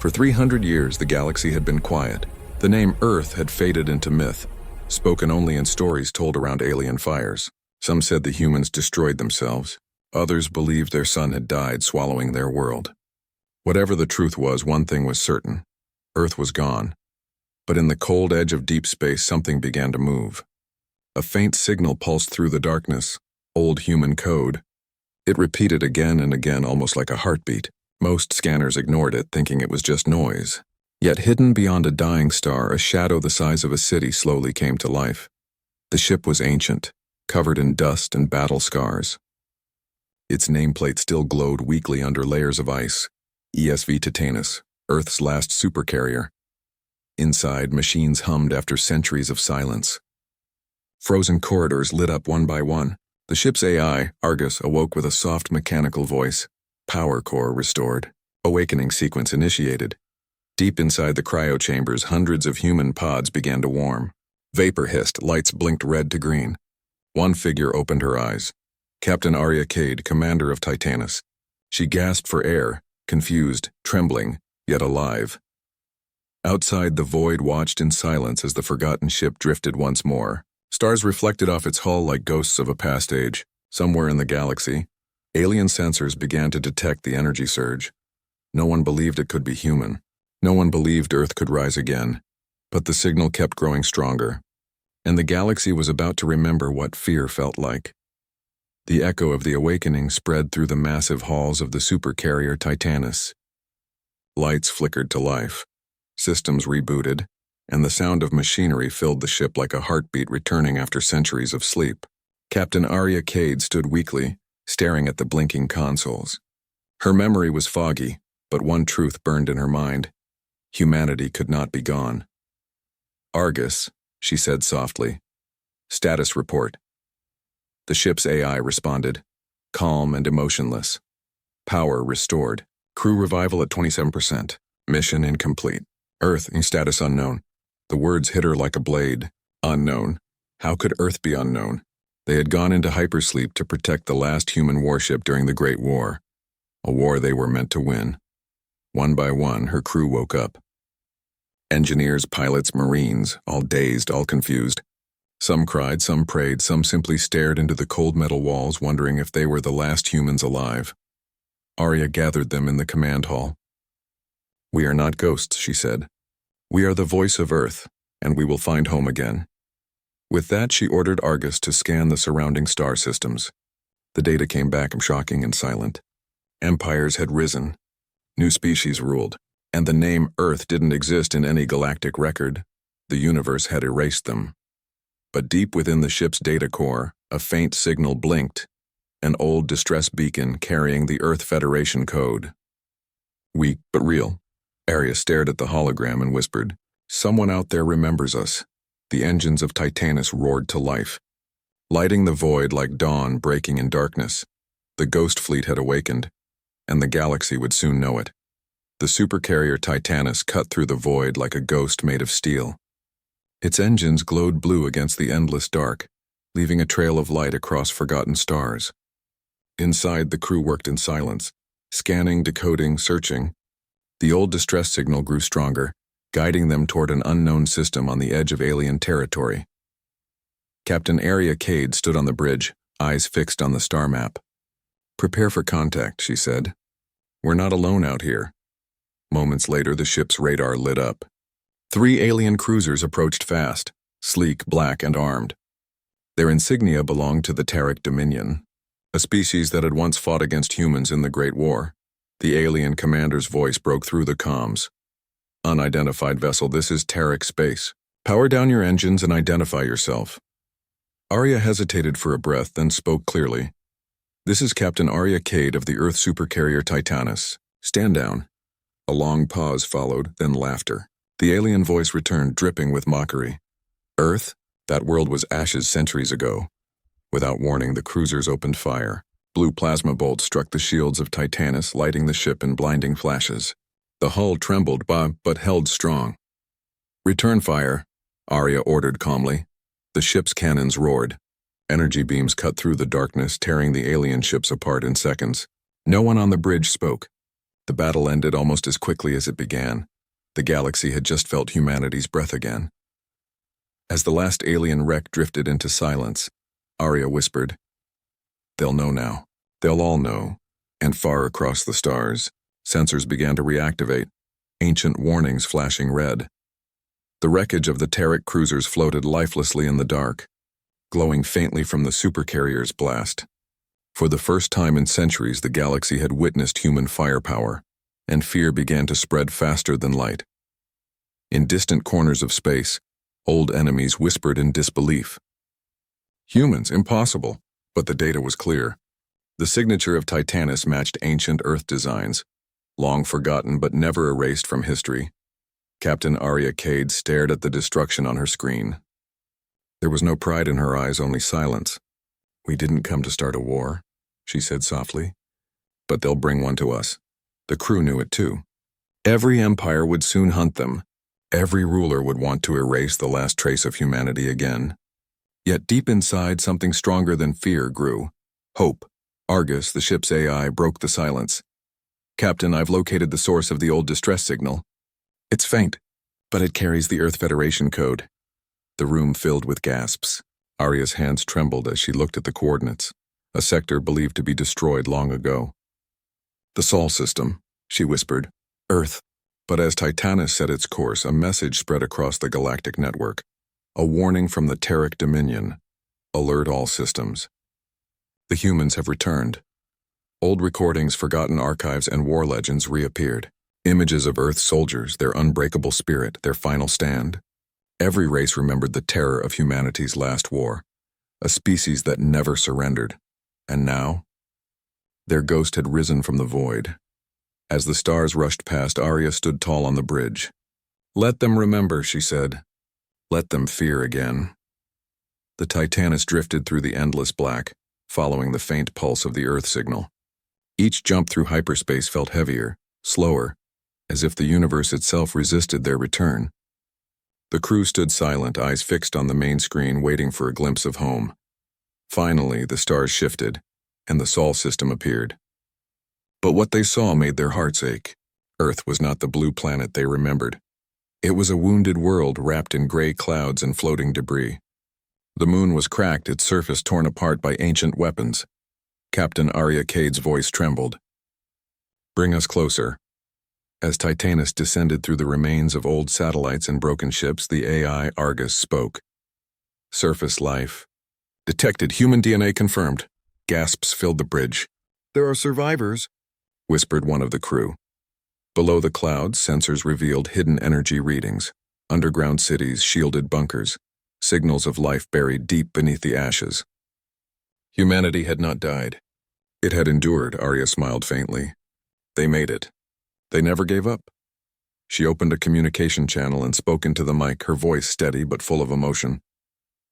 For 300 years, the galaxy had been quiet. The name Earth had faded into myth, spoken only in stories told around alien fires. Some said the humans destroyed themselves. Others believed their sun had died, swallowing their world. Whatever the truth was, one thing was certain. Earth was gone. But in the cold edge of deep space, something began to move. A faint signal pulsed through the darkness, old human code. It repeated again and again, almost like a heartbeat. Most scanners ignored it, thinking it was just noise. Yet hidden beyond a dying star, a shadow the size of a city slowly came to life. The ship was ancient, covered in dust and battle scars. Its nameplate still glowed weakly under layers of ice. ESV Titanus, Earth's last supercarrier. Inside, machines hummed after centuries of silence. Frozen corridors lit up one by one. The ship's AI, Argus, awoke with a soft mechanical voice. Power core restored. Awakening sequence initiated. Deep inside the cryo chambers, hundreds of human pods began to warm. Vapor hissed, lights blinked red to green. One figure opened her eyes. Captain Arya Cade, commander of Titanus. She gasped for air, confused, trembling, yet alive. Outside, the void watched in silence as the forgotten ship drifted once more. Stars reflected off its hull like ghosts of a past age. Somewhere in the galaxy, alien sensors began to detect the energy surge. No one believed it could be human. No one believed Earth could rise again. But the signal kept growing stronger. And the galaxy was about to remember what fear felt like. The echo of the awakening spread through the massive halls of the supercarrier Titanus. Lights flickered to life. Systems rebooted, and the sound of machinery filled the ship like a heartbeat returning after centuries of sleep. Captain Arya Cade stood weakly, staring at the blinking consoles. Her memory was foggy, but one truth burned in her mind. Humanity could not be gone. Argus, she said softly. Status report. The ship's AI responded, calm and emotionless. Power restored. Crew revival at 27%. Mission incomplete. Earth in status unknown. The words hit her like a blade. Unknown. How could Earth be unknown? They had gone into hypersleep to protect the last human warship during the Great War. A war they were meant to win. One by one, her crew woke up. Engineers, pilots, Marines, all dazed, all confused. Some cried, some prayed, some simply stared into the cold metal walls, wondering if they were the last humans alive. Arya gathered them in the command hall. We are not ghosts, she said. We are the voice of Earth, and we will find home again. With that, she ordered Argus to scan the surrounding star systems. The data came back shocking and silent. Empires had risen. New species ruled. And the name Earth didn't exist in any galactic record. The universe had erased them. But deep within the ship's data core, a faint signal blinked. An old distress beacon carrying the Earth Federation code. Weak but real. Arya stared at the hologram and whispered, Someone out there remembers us. The engines of Titanus roared to life. Lighting the void like dawn breaking in darkness. The ghost fleet had awakened, and the galaxy would soon know it. The supercarrier Titanus cut through the void like a ghost made of steel. Its engines glowed blue against the endless dark, leaving a trail of light across forgotten stars. Inside, the crew worked in silence, scanning, decoding, searching. The old distress signal grew stronger, guiding them toward an unknown system on the edge of alien territory. Captain Arya Cade stood on the bridge, eyes fixed on the star map. Prepare for contact, she said. We're not alone out here. Moments later, the ship's radar lit up. 3 alien cruisers approached fast, sleek, black, and armed. Their insignia belonged to the Terran Dominion, a species that had once fought against humans in the Great War. The alien commander's voice broke through the comms. Unidentified vessel, this is Terran space. Power down your engines and identify yourself. Arya hesitated for a breath, then spoke clearly. This is Captain Arya Cade of the Earth supercarrier Titanus. Stand down. A long pause followed, then laughter. The alien voice returned, dripping with mockery. Earth? That world was ashes centuries ago. Without warning, the cruisers opened fire. Blue plasma bolts struck the shields of Titanus, lighting the ship in blinding flashes. The hull trembled, but held strong. Return fire, Arya ordered calmly. The ship's cannons roared. Energy beams cut through the darkness, tearing the alien ships apart in seconds. No one on the bridge spoke. The battle ended almost as quickly as it began. The galaxy had just felt humanity's breath again. As the last alien wreck drifted into silence, Arya whispered, "They'll know now. They'll all know." And far across the stars, sensors began to reactivate, ancient warnings flashing red. The wreckage of the Terek cruisers floated lifelessly in the dark, glowing faintly from the Supercarrier's blast. For the first time in centuries, the galaxy had witnessed human firepower, and fear began to spread faster than light. In distant corners of space, old enemies whispered in disbelief. Humans, impossible, but the data was clear. The signature of Titanus matched ancient Earth designs, long forgotten but never erased from history. Captain Arya Cade stared at the destruction on her screen. There was no pride in her eyes, only silence. "We didn't come to start a war," she said softly. "But they'll bring one to us." The crew knew it too. Every empire would soon hunt them. Every ruler would want to erase the last trace of humanity again. Yet deep inside, something stronger than fear grew. Hope. Argus, the ship's AI, broke the silence. "Captain, I've located the source of the old distress signal. It's faint, but it carries the Earth Federation code." The room filled with gasps. Arya's hands trembled as she looked at the coordinates, a sector believed to be destroyed long ago. "The Sol system," she whispered. "Earth." But as Titanus set its course, a message spread across the galactic network. A warning from the Terek Dominion. "Alert all systems. The humans have returned." Old recordings, forgotten archives, and war legends reappeared. Images of Earth's soldiers, their unbreakable spirit, their final stand. Every race remembered the terror of humanity's last war, a species that never surrendered. And now, their ghost had risen from the void. As the stars rushed past, Arya stood tall on the bridge. "Let them remember," she said. "Let them fear again." The Titanus drifted through the endless black, following the faint pulse of the Earth signal. Each jump through hyperspace felt heavier, slower, as if the universe itself resisted their return. The crew stood silent, eyes fixed on the main screen, waiting for a glimpse of home. Finally, the stars shifted, and the Sol system appeared. But what they saw made their hearts ache. Earth was not the blue planet they remembered. It was a wounded world wrapped in gray clouds and floating debris. The moon was cracked, its surface torn apart by ancient weapons. Captain Arya Cade's voice trembled. "Bring us closer." As Titanus descended through the remains of old satellites and broken ships, the AI Argus spoke. "Surface life. Detected. Human DNA confirmed." Gasps filled the bridge. "There are survivors," whispered one of the crew. Below the clouds, sensors revealed hidden energy readings, underground cities, shielded bunkers, signals of life buried deep beneath the ashes. Humanity had not died. It had endured, Arya smiled faintly. They made it. They never gave up. She opened a communication channel and spoke into the mic, her voice steady but full of emotion.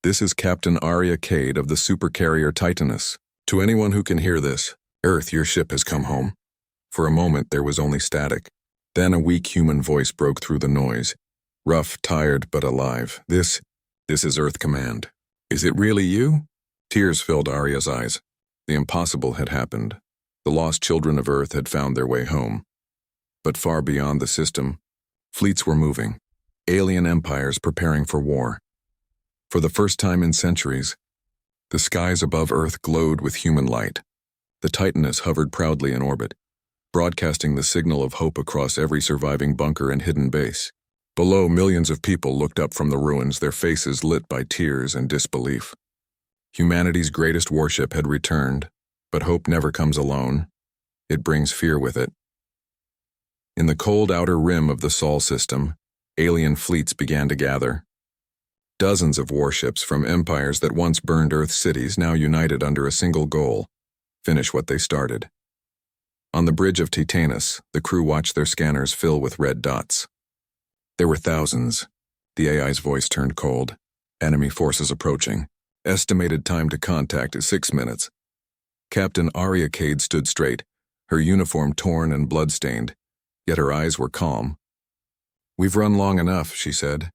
"This is Captain Arya Cade of the Supercarrier Titanus. To anyone who can hear this, Earth, your ship has come home." For a moment there was only static. Then a weak human voice broke through the noise. Rough, tired, but alive. This is Earth Command. "Is it really you?" Tears filled Arya's eyes. The impossible had happened. The lost children of Earth had found their way home. But far beyond the system, fleets were moving. Alien empires preparing for war. For the first time in centuries, the skies above Earth glowed with human light. The Titanus hovered proudly in orbit, broadcasting the signal of hope across every surviving bunker and hidden base. Below, millions of people looked up from the ruins, their faces lit by tears and disbelief. Humanity's greatest warship had returned, but hope never comes alone. It brings fear with it. In the cold outer rim of the Sol system, alien fleets began to gather. Dozens of warships from empires that once burned Earth cities now united under a single goal: finish what they started. On the bridge of Titanus, the crew watched their scanners fill with red dots. There were thousands. The AI's voice turned cold. Enemy forces approaching. Estimated time to contact is 6 minutes. Captain Arya Cade stood straight, her uniform torn and blood-stained, yet her eyes were calm. "We've run long enough," she said.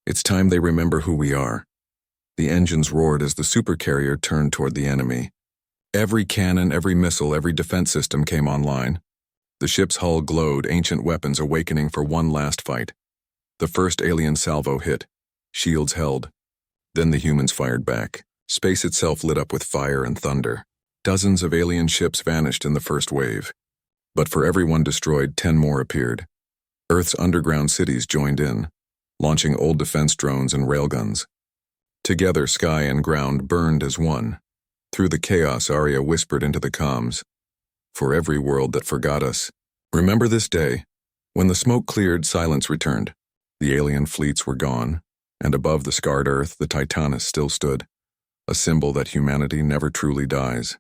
"It's time they remember who we are." The engines roared as the supercarrier turned toward the enemy. Every cannon, every missile, every defense system came online. The ship's hull glowed, ancient weapons awakening for one last fight. The first alien salvo hit. Shields held. Then the humans fired back. Space itself lit up with fire and thunder. Dozens of alien ships vanished in the first wave. But for every one destroyed, 10 more appeared. Earth's underground cities joined in, launching old defense drones and railguns. Together, sky and ground burned as one. Through the chaos, Arya whispered into the comms, "For every world that forgot us, remember this day." When the smoke cleared, silence returned. The alien fleets were gone, and above the scarred Earth, the Titanus still stood, a symbol that humanity never truly dies.